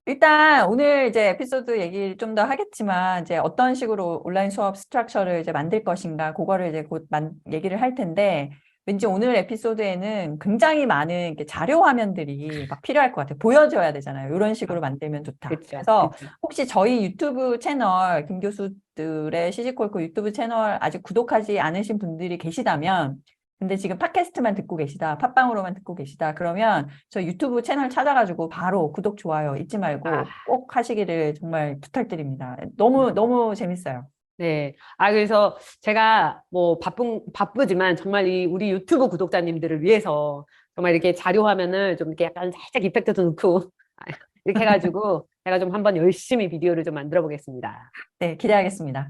일단 오늘 이제 에피소드 얘기 좀 더 하겠지만 이제 어떤 식으로 온라인 수업 스트럭처를 이제 만들 것인가 그거를 이제 곧 얘기를 할 텐데 왠지 오늘 에피소드에는 굉장히 많은 이렇게 자료 화면들이 막 필요할 것 같아요. 보여줘야 되잖아요. 이런 식으로 만들면 좋다. 그렇죠. 그래서 그렇죠. 혹시 저희 유튜브 채널 김 교수들의 시지콜코 유튜브 채널 아직 구독하지 않으신 분들이 계시다면 근데 지금 팟캐스트만 듣고 계시다, 팟빵으로만 듣고 계시다. 그러면 저 유튜브 채널 찾아가지고 바로 구독, 좋아요 잊지 아, 말고 꼭 하시기를 정말 부탁드립니다. 너무, 너무 재밌어요. 네. 그래서 제가 뭐 바쁘지만 정말 우리 유튜브 구독자님들을 위해서 정말 이렇게 자료 화면을 좀 이렇게 약간 살짝 이펙트도 넣고 이렇게 해가지고 제가 좀 한번 열심히 비디오를 좀 만들어 보겠습니다. 네, 기대하겠습니다.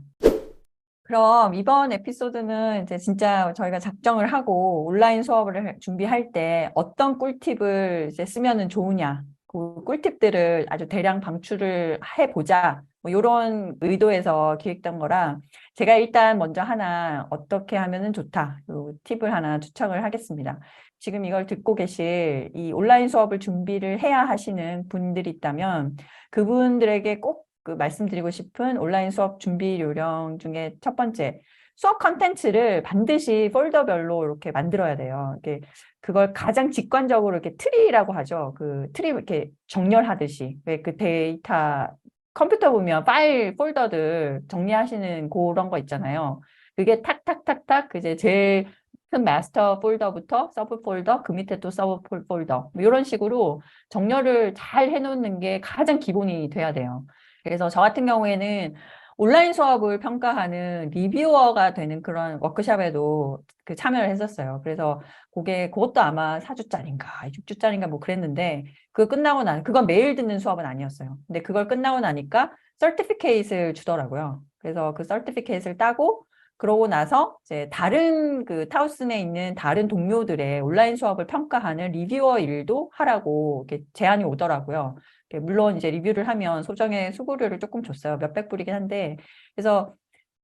그럼 이번 에피소드는 이제 진짜 저희가 작정을 하고 온라인 수업을 준비할 때 어떤 꿀팁을 이제 쓰면은 좋으냐, 그 꿀팁들을 아주 대량 방출을 해보자. 뭐 이런 의도에서 기획된 거라 제가 일단 먼저 하나 어떻게 하면은 좋다. 그 팁을 하나 추천을 하겠습니다. 지금 이걸 듣고 계실 이 온라인 수업을 준비를 해야 하시는 분들이 있다면 그분들에게 꼭 그 말씀드리고 싶은 온라인 수업 준비 요령 중에 첫 번째, 수업 컨텐츠를 반드시 폴더별로 이렇게 만들어야 돼요. 이렇게 그걸 가장 직관적으로 이렇게 트리라고 하죠. 그 트리 이렇게 정렬하듯이. 왜 그 데이터 컴퓨터 보면 파일 폴더들 정리하시는 그런 거 있잖아요. 그게 탁탁탁탁 이제 제일 큰 마스터 폴더부터 서브 폴더, 그 밑에 또 서브 폴더 뭐 이런 식으로 정렬을 잘 해놓는 게 가장 기본이 돼야 돼요. 그래서 저 같은 경우에는 온라인 수업을 평가하는 리뷰어가 되는 그런 워크숍에도 그 참여를 했었어요. 그래서 그것도 아마 4주짜리인가 6주짜리인가 뭐 그랬는데 그거 끝나고 그건 매일 듣는 수업은 아니었어요. 근데 그걸 끝나고 나니까 서티피케이트를 주더라고요. 그래서 그 서티피케이트를 따고 그러고 나서 이제 다른 그 타우스 내에 있는 다른 동료들의 온라인 수업을 평가하는 리뷰어 일도 하라고 이렇게 제안이 오더라고요. 물론 이제 리뷰를 하면 소정의 수고료를 조금 줬어요. 몇백 불이긴 한데. 그래서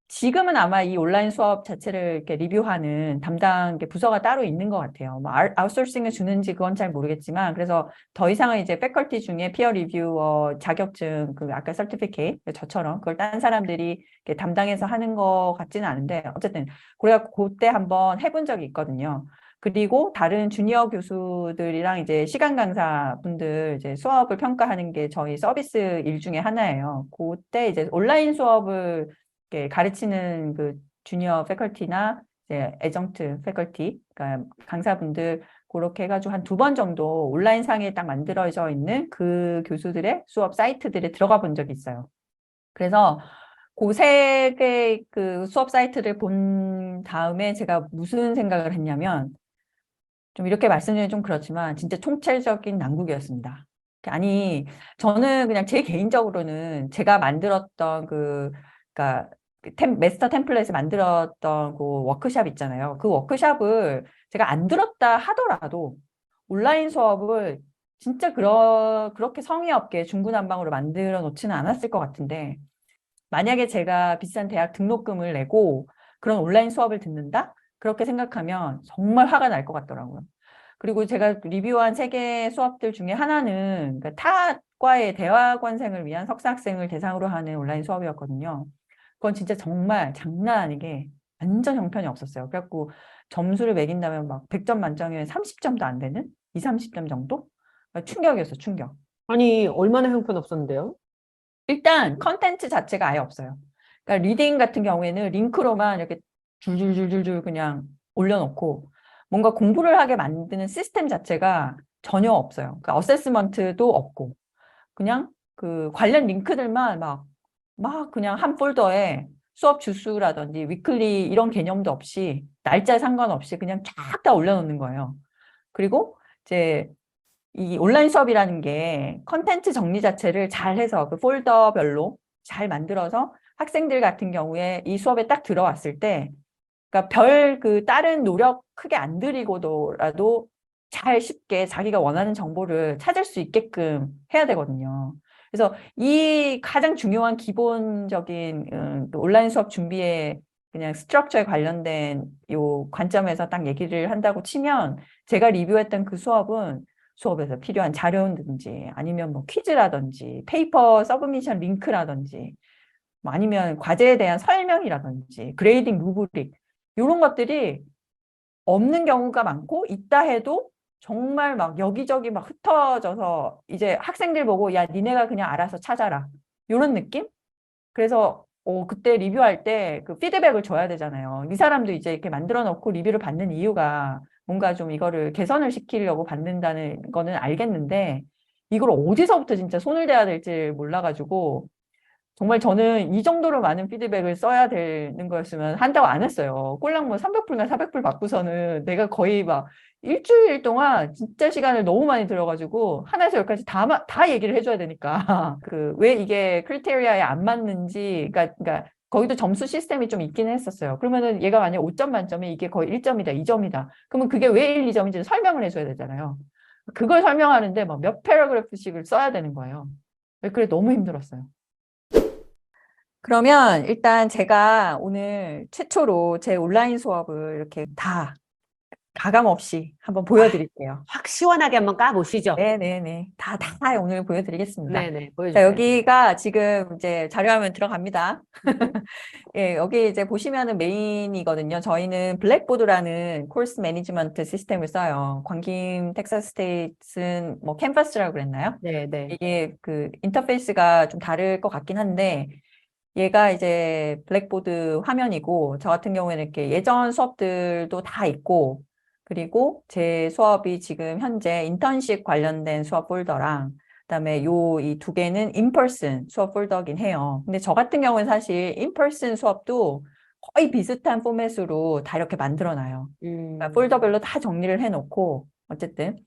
지금은 아마 이 온라인 수업 자체를 이렇게 리뷰하는 담당 부서가 따로 있는 것 같아요. 뭐 아웃소싱을 주는지 그건 잘 모르겠지만 그래서 더 이상은 이제 패컬티 중에 피어 리뷰어 자격증 그 아까 서티피케이트 저처럼 그걸 딴 사람들이 이렇게 담당해서 하는 것 같지는 않은데 어쨌든 그래가 그때 한번 해본 적이 있거든요. 그리고 다른 주니어 교수들이랑 이제 시간 강사 분들 이제 수업을 평가하는 게 저희 서비스 일 중에 하나예요. 그때 이제 온라인 수업을 이렇게 가르치는 그 주니어 패컬티나 이제 애정트 패컬티, 그러니까 강사분들 그렇게 해가지고 한 두 번 정도 온라인 상에 딱 만들어져 있는 그 교수들의 수업 사이트들에 들어가 본 적이 있어요. 그래서 그 세 개의 그 수업 사이트를 본 다음에 제가 무슨 생각을 했냐면 좀 이렇게 말씀드리면 좀 그렇지만 진짜 총체적인 난국이었습니다. 아니 저는 그냥 제 개인적으로는 제가 만들었던 그러니까 마스터 템플릿을 만들었던 그 워크샵 있잖아요. 그 워크샵을 제가 안 들었다 하더라도 온라인 수업을 진짜 그렇게 성의 없게 중구난방으로 만들어 놓지는 않았을 것 같은데 만약에 제가 비싼 대학 등록금을 내고 그런 온라인 수업을 듣는다? 그렇게 생각하면 정말 화가 날 것 같더라고요. 그리고 제가 리뷰한 세 개 수업들 중에 하나는 그러니까 타 과의 대학원생을 위한 석사 학생을 대상으로 하는 온라인 수업이었거든요. 그건 진짜 정말 장난 아니게 완전 형편이 없었어요. 그래갖고 점수를 매긴다면 막 100점 만점에 30점도 안 되는? 2, 30점 정도? 충격이었어, 충격. 아니, 얼마나 형편없었는데요? 일단 컨텐츠 자체가 아예 없어요. 그러니까 리딩 같은 경우에는 링크로만 이렇게 줄줄줄줄줄 그냥 올려놓고 뭔가 공부를 하게 만드는 시스템 자체가 전혀 없어요. 그러니까 어세스먼트도 없고 그냥 그 관련 링크들만 막 그냥 한 폴더에 수업 주수라든지 위클리 이런 개념도 없이 날짜 상관없이 그냥 쫙 다 올려놓는 거예요. 그리고 이제 이 온라인 수업이라는 게 컨텐츠 정리 자체를 잘 해서 그 폴더별로 잘 만들어서 학생들 같은 경우에 이 수업에 딱 들어왔을 때 그러니까 별 그 다른 노력 크게 안 들이고도라도 잘 쉽게 자기가 원하는 정보를 찾을 수 있게끔 해야 되거든요. 그래서 이 가장 중요한 기본적인 그 온라인 수업 준비에 그냥 스트럭처에 관련된 요 관점에서 딱 얘기를 한다고 치면 제가 리뷰했던 그 수업은 수업에서 필요한 자료든지 아니면 뭐 퀴즈라든지 페이퍼 서브미션 링크라든지 뭐 아니면 과제에 대한 설명이라든지 그레이딩 루브릭 이런 것들이 없는 경우가 많고 있다 해도 정말 막 여기저기 막 흩어져서 이제 학생들 보고 야 니네가 그냥 알아서 찾아라 이런 느낌? 그래서 그때 리뷰할 때 그 피드백을 줘야 되잖아요. 이 사람도 이제 이렇게 만들어 놓고 리뷰를 받는 이유가 뭔가 좀 이거를 개선을 시키려고 받는다는 거는 알겠는데 이걸 어디서부터 진짜 손을 대야 될지 몰라가지고 정말 저는 이 정도로 많은 피드백을 써야 되는 거였으면 한다고 안 했어요. 꼴랑 뭐 300불이나 400불 받고서는 내가 거의 막 일주일 동안 진짜 시간을 너무 많이 들어가지고 하나에서 열까지 다 얘기를 해줘야 되니까 그 왜 이게 크리테리아에 안 맞는지 그러니까 거기도 점수 시스템이 좀 있긴 했었어요. 그러면은 얘가 만약 5점 만점에 이게 거의 1점이다, 2점이다. 그러면 그게 왜 1, 2점인지 설명을 해줘야 되잖아요. 그걸 설명하는데 막 몇 패러그래프씩을 써야 되는 거예요. 그래 너무 힘들었어요. 그러면 일단 제가 오늘 최초로 제 온라인 수업을 이렇게 다 가감 없이 한번 보여드릴게요. 확 시원하게 한번 까보시죠. 네네네. 다 오늘 보여드리겠습니다. 네네, 자, 보여주세요. 여기가 지금 이제 자료화면 들어갑니다. 예, 여기 이제 보시면은 메인이거든요. 저희는 블랙보드라는 코र्스 매니지먼트 시스템을 써요. 광김 텍사스 스테이트는 뭐 캔버스라고 그랬나요? 네네. 이게 그 인터페이스가 좀 다를 것 같긴 한데 얘가 이제 블랙보드 화면이고 저 같은 경우에는 이렇게 예전 수업들도 다 있고 그리고 제 수업이 지금 현재 인턴십 관련된 수업 폴더랑 그다음에 요 이 두 개는 인퍼슨 수업 폴더긴 해요. 근데 저 같은 경우는 사실 인퍼슨 수업도 거의 비슷한 포맷으로 다 이렇게 만들어 놔요. 그러니까 폴더별로 다 정리를 해 놓고 어쨌든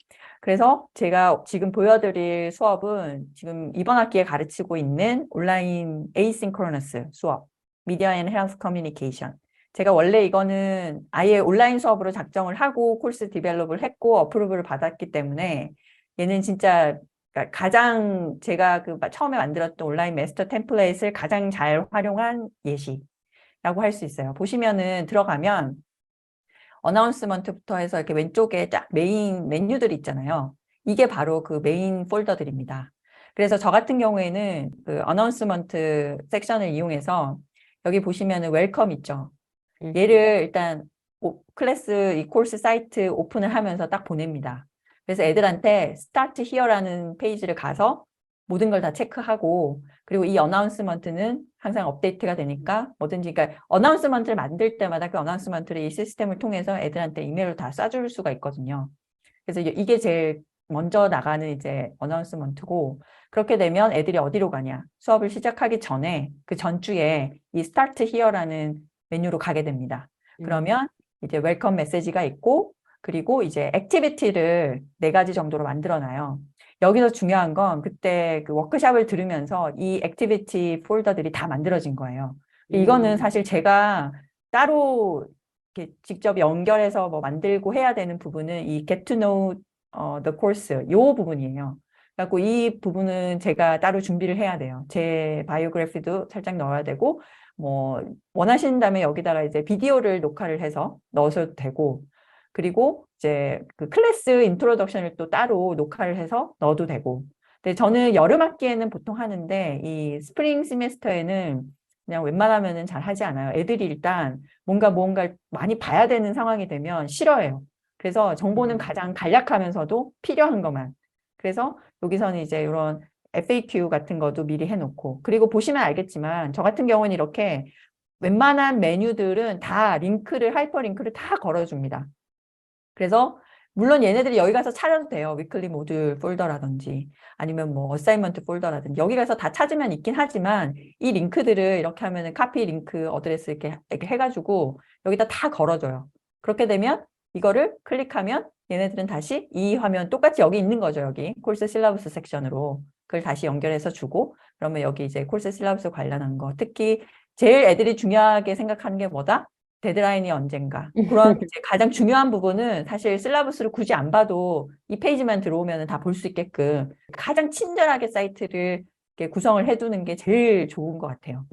그래서 제가 지금 보여드릴 수업은 지금 이번 학기에 가르치고 있는 온라인 에이싱크로너스 수업, 미디어 앤 헬스 커뮤니케이션. 제가 원래 이거는 아예 온라인 수업으로 작정을 하고 코र्스 디벨롭을 했고 어프로브를 받았기 때문에 얘는 진짜 그러니까 가장 제가 그 처음에 만들었던 온라인 마스터 템플릿을 가장 잘 활용한 예시라고 할 수 있어요. 보시면은 들어가면 어나운스먼트부터 해서 이렇게 왼쪽에 쫙 메인 메뉴들이 있잖아요. 이게 바로 그 메인 폴더들입니다. 그래서 저 같은 경우에는 그 어나운스먼트 섹션을 이용해서 여기 보시면은 웰컴 있죠. 얘를 일단 클래스 이 코र्스 사이트 오픈을 하면서 딱 보냅니다. 그래서 애들한테 스타트 히어라는 페이지를 가서 모든 걸 다 체크하고 그리고 이 어나운스먼트는 항상 업데이트가 되니까 뭐든지 그러니까 어나운스먼트를 만들 때마다 그 어나운스먼트를 이 시스템을 통해서 애들한테 이메일로 다 쏴줄 수가 있거든요. 그래서 이게 제일 먼저 나가는 이제 어나운스먼트고 그렇게 되면 애들이 어디로 가냐 수업을 시작하기 전에 그 전주에 이 스타트 히어라는 메뉴로 가게 됩니다. 그러면 이제 웰컴 메시지가 있고 그리고 이제 액티비티를 4가지 정도로 만들어 놔요. 여기서 중요한 건 그때 그 워크숍을 들으면서 이 액티비티 폴더들이 다 만들어진 거예요. 이거는 사실 제가 따로 이렇게 직접 연결해서 뭐 만들고 해야 되는 부분은 이 get to know the course 요 부분이에요. 그래갖고 이 부분은 제가 따로 준비를 해야 돼요. 제 바이오그래피도 살짝 넣어야 되고 뭐 원하신다면 여기다가 이제 비디오를 녹화를 해서 넣으셔도 되고 그리고 이제 그 클래스 인트로덕션을 또 따로 녹화를 해서 넣어도 되고 근데 저는 여름 학기에는 보통 하는데 이 스프링 시메스터에는 그냥 웬만하면은 잘 하지 않아요. 애들이 일단 뭔가를 많이 봐야 되는 상황이 되면 싫어해요. 그래서 정보는 가장 간략하면서도 필요한 것만. 그래서 여기서는 이제 이런 FAQ 같은 것도 미리 해놓고 그리고 보시면 알겠지만 저 같은 경우는 이렇게 웬만한 메뉴들은 다 하이퍼링크를 다 걸어줍니다. 그래서 물론 얘네들이 여기 가서 찾아도 돼요. 위클리 모듈 폴더라든지 아니면 뭐 어사이먼트 폴더라든지 여기 가서 다 찾으면 있긴 하지만 이 링크들을 이렇게 하면은 카피 링크 어드레스 이렇게 해가지고 여기다 다 걸어줘요. 그렇게 되면 이거를 클릭하면 얘네들은 다시 이 화면 똑같이 여기 있는 거죠. 여기 콜스 실라부스 섹션으로 그걸 다시 연결해서 주고 그러면 여기 이제 콜스 실라부스 관련한 거 특히 제일 애들이 중요하게 생각하는 게 뭐다? 데드라인이 언젠가. 그런 이제 가장 중요한 부분은 사실 실라부스를 굳이 안 봐도 이 페이지만 들어오면 다 볼 수 있게끔 가장 친절하게 사이트를 이렇게 구성을 해두는 게 제일 좋은 것 같아요.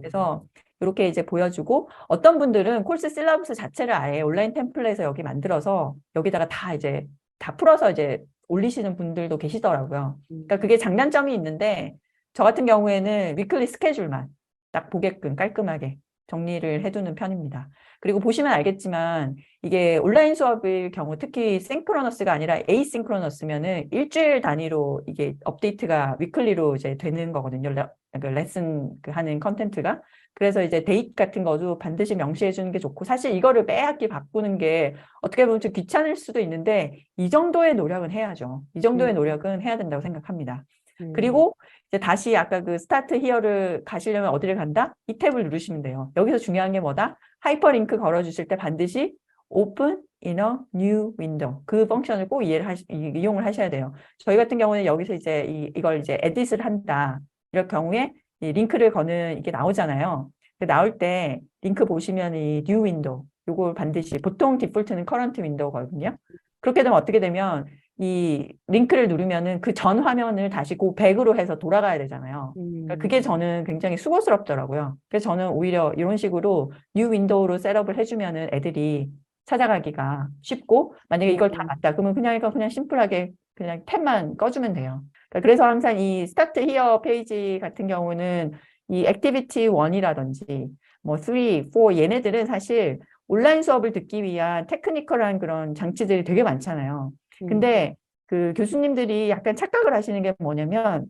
그래서 이렇게 이제 보여주고 어떤 분들은 콜스 실라부스 자체를 아예 온라인 템플릿에서 여기 만들어서 여기다가 다 이제 다 풀어서 이제 올리시는 분들도 계시더라고요. 그러니까 그게 장단점이 있는데 저 같은 경우에는 위클리 스케줄만 딱 보게끔 깔끔하게 정리를 해두는 편입니다. 그리고 보시면 알겠지만 이게 온라인 수업일 경우 특히 생크로너스가 아니라 에이싱크로너스면은 일주일 단위로 이게 업데이트가 위클리로 이제 되는 거거든요. 그 레슨 그 하는 컨텐츠가. 그래서 이제 데이트 같은 거도 반드시 명시해 주는 게 좋고 사실 이거를 매 학기 바꾸는 게 어떻게 보면 좀 귀찮을 수도 있는데 이 정도의 노력은 해야죠. 이 정도의 노력은 해야 된다고 생각합니다. 그리고 이제 다시 아까 그 스타트 히어를 가시려면 어디를 간다? 이 탭을 누르시면 돼요. 여기서 중요한 게 뭐다? 하이퍼링크 걸어 주실 때 반드시 open in a new window 그 펑션을 꼭 이용을 하셔야 돼요. 저희 같은 경우는 여기서 이제 이걸 이제 에딧을 한다. 이럴 경우에 이 링크를 거는 이게 나오잖아요. 나올 때 링크 보시면 이 new window 요걸 반드시 보통 디폴트는 current window거든요. 그렇게 되면 어떻게 되면 이 링크를 누르면은 그 전 화면을 다시 그 백으로 해서 돌아가야 되잖아요. 그러니까 그게 저는 굉장히 수고스럽더라고요. 그래서 저는 오히려 이런 식으로 뉴 윈도우로 셋업을 해주면은 애들이 찾아가기가 쉽고 만약에 이걸 다 맞다 그러면 그냥 이거 그냥 심플하게 그냥 탭만 꺼주면 돼요. 그러니까 그래서 항상 이 스타트 히어 페이지 같은 경우는 이 액티비티 1이라든지 뭐 3, 4 얘네들은 사실 온라인 수업을 듣기 위한 테크니컬한 그런 장치들이 되게 많잖아요. 근데 그 교수님들이 약간 착각을 하시는 게 뭐냐면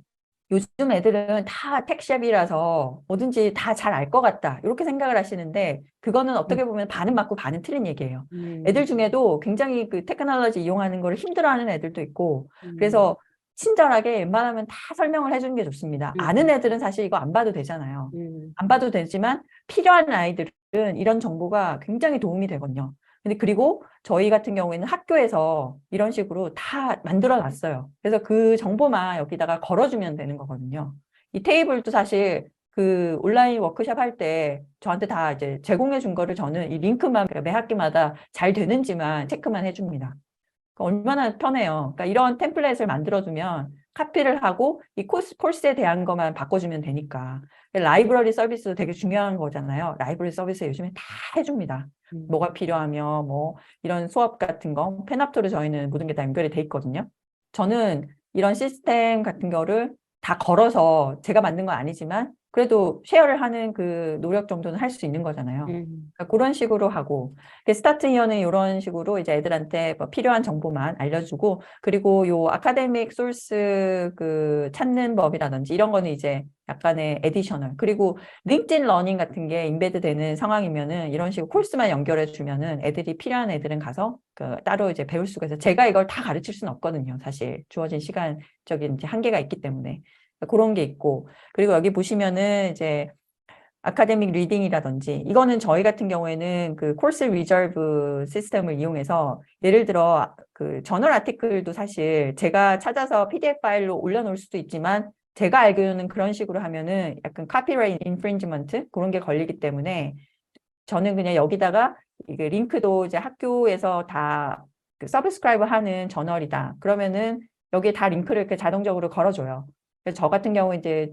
요즘 애들은 다 택샵이라서 뭐든지 다 잘 알 것 같다 이렇게 생각을 하시는데 그거는 어떻게 보면 반은 맞고 반은 틀린 얘기예요. 애들 중에도 굉장히 그 테크놀로지 이용하는 걸 힘들어하는 애들도 있고 그래서 친절하게 웬만하면 다 설명을 해주는 게 좋습니다. 아는 애들은 사실 이거 안 봐도 되잖아요. 안 봐도 되지만 필요한 아이들은 이런 정보가 굉장히 도움이 되거든요. 근데 그리고 저희 같은 경우에는 학교에서 이런 식으로 다 만들어 놨어요. 그래서 그 정보만 여기다가 걸어주면 되는 거거든요. 이 테이블도 사실 그 온라인 워크숍 할 때 저한테 다 이제 제공해 준 거를 저는 이 링크만 매 학기마다 잘 되는지만 체크만 해줍니다. 얼마나 편해요. 그러니까 이런 템플릿을 만들어두면 카피를 하고 이 코스에 대한 것만 바꿔주면 되니까. 라이브러리 서비스도 되게 중요한 거잖아요. 라이브러리 서비스 요즘에 다 해줍니다. 뭐가 필요하면 뭐 이런 수업 같은 거, 펜ap토로 저희는 모든 게 다 연결이 돼 있거든요. 저는 이런 시스템 같은 거를 다 걸어서 제가 만든 건 아니지만 그래도 쉐어를 하는 그 노력 정도는 할 수 있는 거잖아요. 그러니까 그런 식으로 하고 스타트 히어는 이런 식으로 이제 애들한테 뭐 필요한 정보만 알려주고 그리고 요 아카데믹 소스 그 찾는 법이라든지 이런 거는 이제 약간의 에디셔널 그리고 링크드인 러닝 같은 게 인베드 되는 상황이면은 이런 식으로 코र्스만 연결해 주면은 애들이 필요한 애들은 가서 그 따로 이제 배울 수가 있어요. 제가 이걸 다 가르칠 수는 없거든요. 사실 주어진 시간적인 이제 한계가 있기 때문에 그런 게 있고 그리고 여기 보시면은 이제 아카데믹 리딩이라든지 이거는 저희 같은 경우에는 그 코र्스 리저브 시스템을 이용해서 예를 들어 그 저널 아티클도 사실 제가 찾아서 PDF 파일로 올려놓을 수도 있지만 제가 알기로는 그런 식으로 하면은 약간 카피라이트 인프린지먼트 그런 게 걸리기 때문에 저는 그냥 여기다가 이게 링크도 이제 학교에서 다 그 서브스크라이브 하는 저널이다. 그러면은 여기에 다 링크를 이렇게 자동적으로 걸어줘요. 그래서 저 같은 경우 이제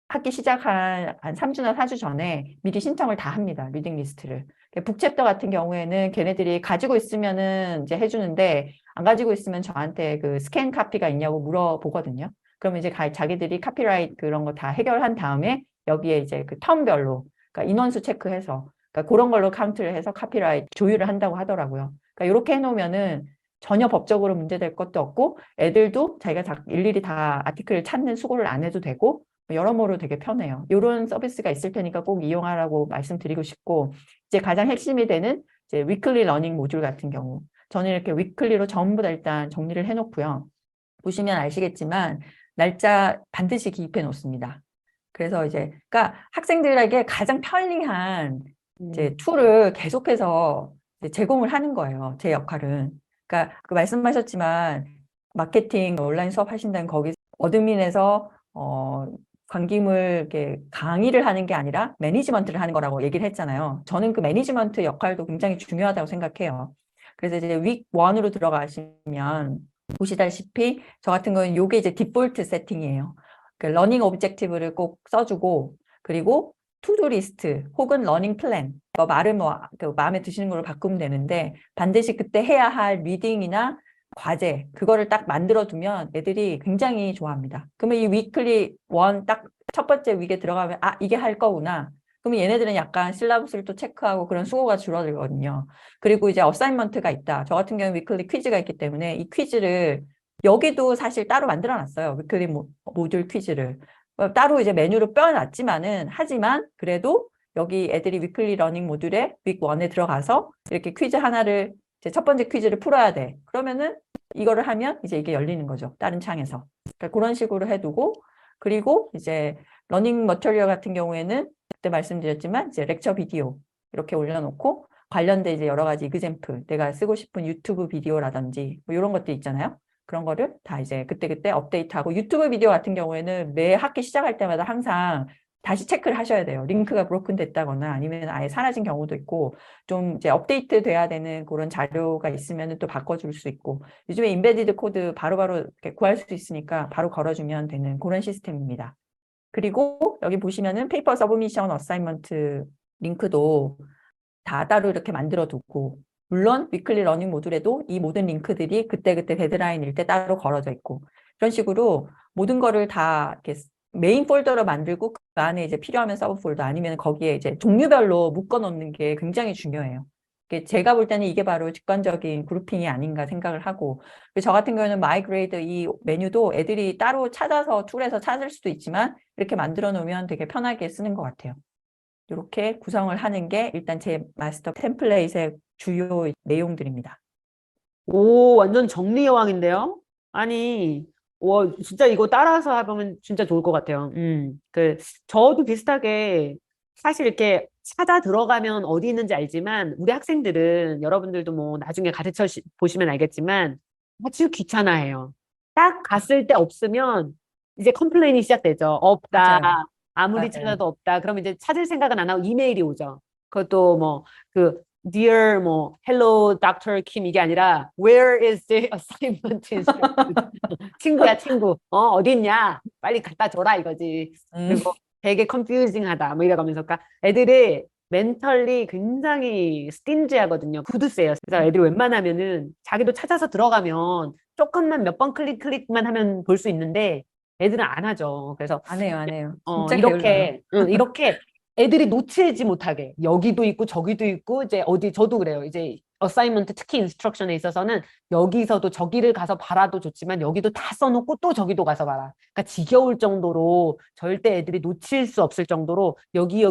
학기 시작한 한 3주나 4주 전에 미리 신청을 다 합니다. 리딩 리스트를. 북챕터 같은 경우에는 걔네들이 가지고 있으면은 이제 해주는데 안 가지고 있으면 저한테 그 스캔 카피가 있냐고 물어보거든요. 그러면 이제 자기들이 카피라이트 그런 거 다 해결한 다음에 여기에 이제 그 텀별로 그러니까 인원수 체크해서 그러니까 그런 걸로 카운트를 해서 카피라이트 조율을 한다고 하더라고요. 그러니까 이렇게 해놓으면은 전혀 법적으로 문제될 것도 없고 애들도 자기가 일일이 다 아티클을 찾는 수고를 안 해도 되고 여러모로 되게 편해요. 이런 서비스가 있을 테니까 꼭 이용하라고 말씀드리고 싶고 이제 가장 핵심이 되는 이제 위클리 러닝 모듈 같은 경우 저는 이렇게 위클리로 전부 다 일단 정리를 해놓고요. 보시면 아시겠지만 날짜 반드시 기입해 놓습니다. 그래서 이제 그러니까 학생들에게 가장 편리한 이제 툴을 계속해서 이제 제공을 하는 거예요. 제 역할은. 그러니까 그 말씀하셨지만 마케팅 온라인 수업 하신다는 거기 어드민에서 광기물 이렇게 강의를 하는 게 아니라 매니지먼트를 하는 거라고 얘기를 했잖아요. 저는 그 매니지먼트 역할도 굉장히 중요하다고 생각해요. 그래서 이제 윅 1으로 들어가시면 보시다시피 저 같은 경우는 이게 이제 디폴트 세팅이에요. 그 러닝 오브젝티브를 꼭 써주고 그리고 투두 리스트 혹은 러닝 플랜 말을 뭐 그 마음에 드시는 걸로 바꾸면 되는데 반드시 그때 해야 할 리딩이나 과제, 그거를 딱 만들어두면 애들이 굉장히 좋아합니다. 그러면 이 위클리 원 딱 첫 번째 윅에 들어가면, 아, 이게 할 거구나. 그러면 얘네들은 약간 실라부스를 또 체크하고 그런 수고가 줄어들거든요. 그리고 이제 어사인먼트가 있다. 저 같은 경우는 위클리 퀴즈가 있기 때문에 이 퀴즈를 여기도 사실 따로 만들어 놨어요. 위클리 모듈 퀴즈를. 따로 이제 메뉴로 빼놨지만은, 하지만 그래도 여기 애들이 위클리 러닝 모듈에 윅 1에 들어가서 이렇게 퀴즈 하나를 이제 첫 번째 퀴즈를 풀어야 돼. 그러면은 이거를 하면 이제 이게 열리는 거죠. 다른 창에서. 그러니까 그런 식으로 해두고, 그리고 이제 러닝 머터리얼 같은 경우에는 그때 말씀드렸지만 이제 렉처 비디오 이렇게 올려놓고 관련된 이제 여러 가지 이그젬플, 내가 쓰고 싶은 유튜브 비디오라든지 뭐 이런 것들 있잖아요. 그런 거를 다 이제 그때그때 업데이트하고, 유튜브 비디오 같은 경우에는 매 학기 시작할 때마다 항상 다시 체크를 하셔야 돼요. 링크가 브로큰 됐다거나 아니면 아예 사라진 경우도 있고, 좀 이제 업데이트 돼야 되는 그런 자료가 있으면 또 바꿔줄 수 있고, 요즘에 인베디드 코드 바로바로 이렇게 구할 수 있으니까 바로 걸어주면 되는 그런 시스템입니다. 그리고 여기 보시면은 페이퍼 서브미션 어사이먼트 링크도 다 따로 이렇게 만들어 두고, 물론 위클리 러닝 모듈에도 이 모든 링크들이 그때그때 데드라인일 때 따로 걸어져 있고, 이런 식으로 모든 거를 다 이렇게 메인 폴더로 만들고 그 안에 이제 필요하면 서브 폴더, 아니면 거기에 이제 종류별로 묶어 놓는 게 굉장히 중요해요. 제가 볼 때는 이게 바로 직관적인 그룹핑이 아닌가 생각을 하고, 저 같은 경우는 마이그레이드 이 메뉴도 애들이 따로 찾아서 툴에서 찾을 수도 있지만 이렇게 만들어 놓으면 되게 편하게 쓰는 것 같아요. 이렇게 구성을 하는 게 일단 제 마스터 템플릿의 주요 내용들입니다. 오, 완전 정리 여왕인데요? 아니, 와, 진짜 이거 따라서 해보면 진짜 좋을 것 같아요. 저도 비슷하게 사실 이렇게 찾아 들어가면 어디 있는지 알지만 우리 학생들은 여러분들도 뭐 나중에 가르쳐 보시면 알겠지만 아주 귀찮아해요. 딱 갔을 때 없으면 이제 컴플레인이 시작되죠. 없다. 맞아요. 아무리 맞아요. 찾아도 없다. 그럼 이제 찾을 생각은 안 하고 이메일이 오죠. 그것도 뭐, Dear 뭐 Hello Dr. Kim 이게 아니라 Where is the assignment instructions? 친구야 친구 어디 있냐 빨리 갖다 줘라 이거지. 음, 그리고 되게 confusing하다 뭐 이래가면서 그러니까 애들이 멘털리 굉장히 스틴지하거든요. 구드세요. 그래서 애들이 웬만하면은 자기도 찾아서 들어가면 조금만 몇 번 클릭만 하면 볼 수 있는데 애들은 안 하죠. 그래서 안 해요, 안 해요. 진짜 게을러요. 이렇게 애들이 놓치지 못하게 여기도 있고 저기도 있고 이제 어디 저도 그래요. 이제 어사이먼트 특히 인스트럭션에 있어서는 여기서도 저기를 가서 봐라도 좋지만 여기도 다 써놓고 또 저기도 가서 봐라. 그러니까 지겨울 정도로 절대 애들이 놓칠 수 없을 정도로 여기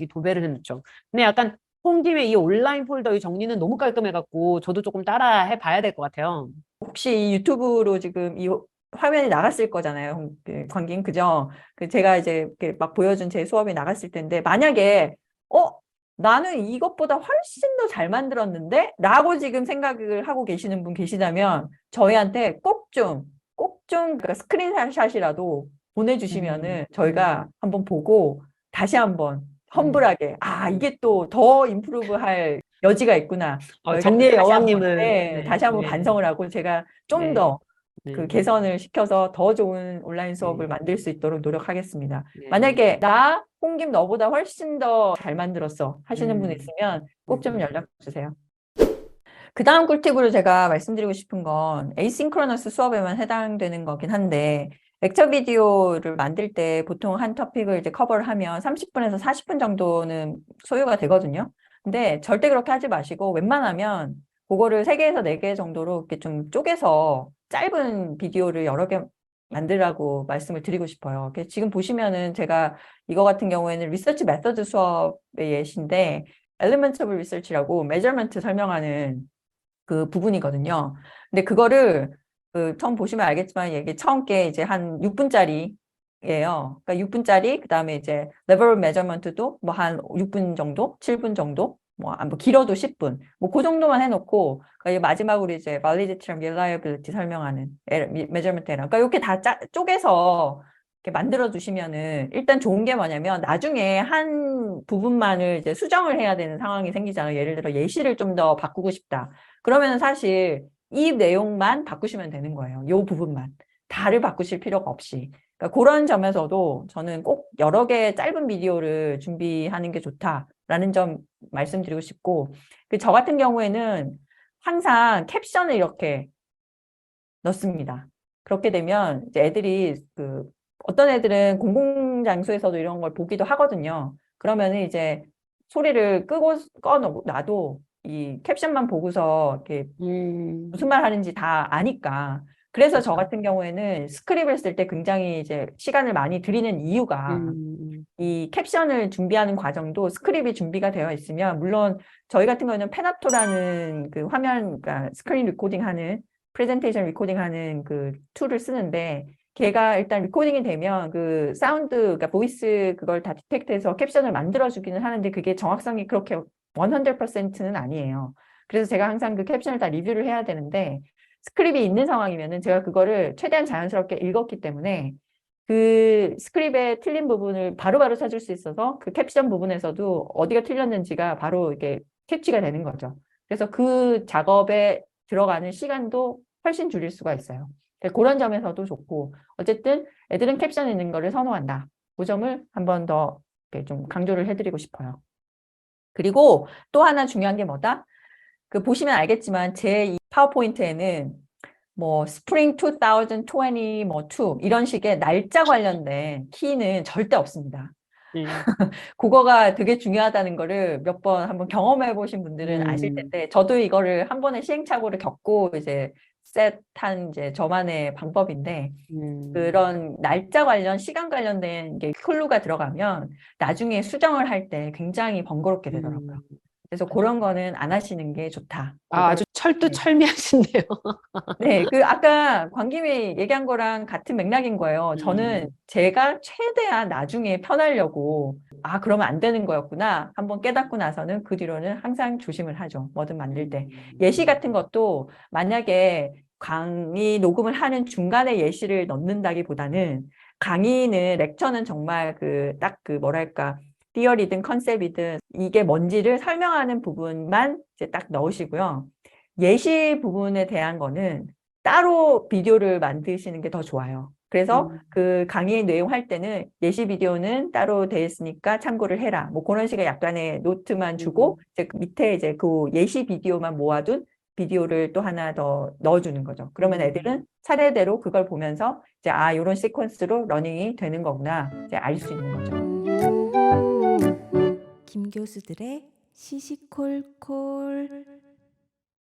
도배를 해놓죠. 근데 약간 온 김에 이 온라인 폴더의 정리는 너무 깔끔해갖고 저도 조금 따라 해봐야 될 것 같아요. 혹시 이 유튜브로 지금 이 화면이 나갔을 거잖아요. 광긴, 그죠? 제가 이제 이렇게 막 보여준 제 수업이 나갔을 텐데, 만약에, 나는 이것보다 훨씬 더 잘 만들었는데? 라고 지금 생각을 하고 계시는 분 계시다면, 저희한테 그러니까 스크린샷이라도 보내주시면은 저희가 한번 보고, 다시 한번 험블하게, 아, 이게 또 더 임프루브 할 여지가 있구나. 저희가 또 정리의 여왕님은 다시 한번 반성을 하고 제가 좀 네, 더 네, 그 개선을 시켜서 더 좋은 온라인 수업을 네, 만들 수 있도록 노력하겠습니다. 네. 만약에 홍김 너보다 훨씬 더 잘 만들었어 하시는 분 음, 있으면 꼭 좀 음, 연락 주세요. 그 다음 꿀팁으로 제가 말씀드리고 싶은 건 에이싱크로너스 수업에만 해당되는 거긴 한데, 렉처 비디오를 만들 때 보통 한 토픽을 이제 커버를 하면 30분에서 40분 정도는 소요가 되거든요. 근데 절대 그렇게 하지 마시고 웬만하면 그거를 3개에서 4개 정도로 이렇게 좀 쪼개서 짧은 비디오를 여러 개 만들라고 말씀을 드리고 싶어요. 지금 보시면은 제가 이거 같은 경우에는 리서치 메서드 수업의 예시인데, 엘리먼트 오브 리서치라고 메저먼트 설명하는 그 부분이거든요. 근데 그거를 처음 보시면 알겠지만 이게 처음 게 이제 한 6분짜리예요. 그러니까 6분짜리, 그다음에 이제 레벨 메저먼트도 뭐 한 6분 정도, 7분 정도, 뭐 길어도 10분, 뭐 그 정도만 해놓고, 그러니까 마지막으로 이제 validity랑 reliability 설명하는 메저먼트 에러. 그러니까 이렇게 다 쪼개서 이렇게 만들어 두시면은 일단 좋은 게 뭐냐면 나중에 한 부분만을 이제 수정을 해야 되는 상황이 생기잖아요. 예를 들어 예시를 좀 더 바꾸고 싶다. 그러면 사실 이 내용만 바꾸시면 되는 거예요. 이 부분만. 다를 바꾸실 필요가 없이. 그러니까 그런 점에서도 저는 꼭 여러 개의 짧은 비디오를 준비하는 게 좋다라는 점 말씀드리고 싶고, 저 같은 경우에는 항상 캡션을 이렇게 넣습니다. 그렇게 되면 이제 애들이 어떤 애들은 공공장소에서도 이런 걸 보기도 하거든요. 그러면은 이제 소리를 끄고 꺼놔도 이 캡션만 보고서 이렇게 무슨 말 하는지 다 아니까. 그래서 저 그쵸. 같은 경우에는 스크립을 쓸 때 굉장히 이제 시간을 많이 들이는 이유가 이 캡션을 준비하는 과정도 스크립이 준비가 되어 있으면, 물론 저희 같은 경우는 페나토라는 그 화면, 그러니까 스크린 리코딩 하는, 프레젠테이션 리코딩 하는 그 툴을 쓰는데, 걔가 일단 리코딩이 되면 그 사운드, 그러니까 보이스 그걸 다 디텍트해서 캡션을 만들어주기는 하는데 그게 정확성이 그렇게 100%는 아니에요. 그래서 제가 항상 그 캡션을 다 리뷰를 해야 되는데, 스크립이 있는 상황이면은 제가 그거를 최대한 자연스럽게 읽었기 때문에 그 스크립의 틀린 부분을 바로바로 찾을 수 있어서 그 캡션 부분에서도 어디가 틀렸는지가 바로 이게 캐치가 되는 거죠. 그래서 그 작업에 들어가는 시간도 훨씬 줄일 수가 있어요. 그런 점에서도 좋고, 어쨌든 애들은 캡션 있는 거를 선호한다. 그 점을 한 번 더 좀 강조를 해드리고 싶어요. 그리고 또 하나 중요한 게 뭐다? 그 보시면 알겠지만 제 이 파워포인트에는 뭐 스프링 2020 뭐 2 이런 식의 날짜 관련된 키는 절대 없습니다. 그거가 되게 중요하다는 거를 몇 번 한번 경험해 보신 분들은 아실 텐데, 저도 이거를 한 번의 시행착오를 겪고 이제 셋한 이제 저만의 방법인데, 그런 날짜 관련, 시간 관련된 게 클루가 들어가면 나중에 수정을 할 때 굉장히 번거롭게 되더라고요. 그래서 그런 거는 안 하시는 게 좋다. 아, 그거를 아주 네. 철두철미하신데요. 네, 그 아까 광김이 얘기한 거랑 같은 맥락인 거예요. 저는 제가 최대한 나중에 편하려고, 아, 그러면 안 되는 거였구나 한번 깨닫고 나서는 그 뒤로는 항상 조심을 하죠. 뭐든 만들 때. 예시 같은 것도 만약에 강의 녹음을 하는 중간에 예시를 넣는다기보다는, 강의는 렉처는 정말 딱 뭐랄까, 티어리든 컨셉이든 이게 뭔지를 설명하는 부분만 이제 딱 넣으시고요. 예시 부분에 대한 거는 따로 비디오를 만드시는 게 더 좋아요. 그래서 그 강의 내용 할 때는 예시 비디오는 따로 돼 있으니까 참고를 해라. 뭐 그런 식의 약간의 노트만 주고, 이제 그 밑에 이제 그 예시 비디오만 모아둔 비디오를 또 하나 더 넣어주는 거죠. 그러면 애들은 차례대로 그걸 보면서 이제 아, 이런 시퀀스로 러닝이 되는 거구나, 이제 알 수 있는 거죠. 김 교수들의 시시콜콜.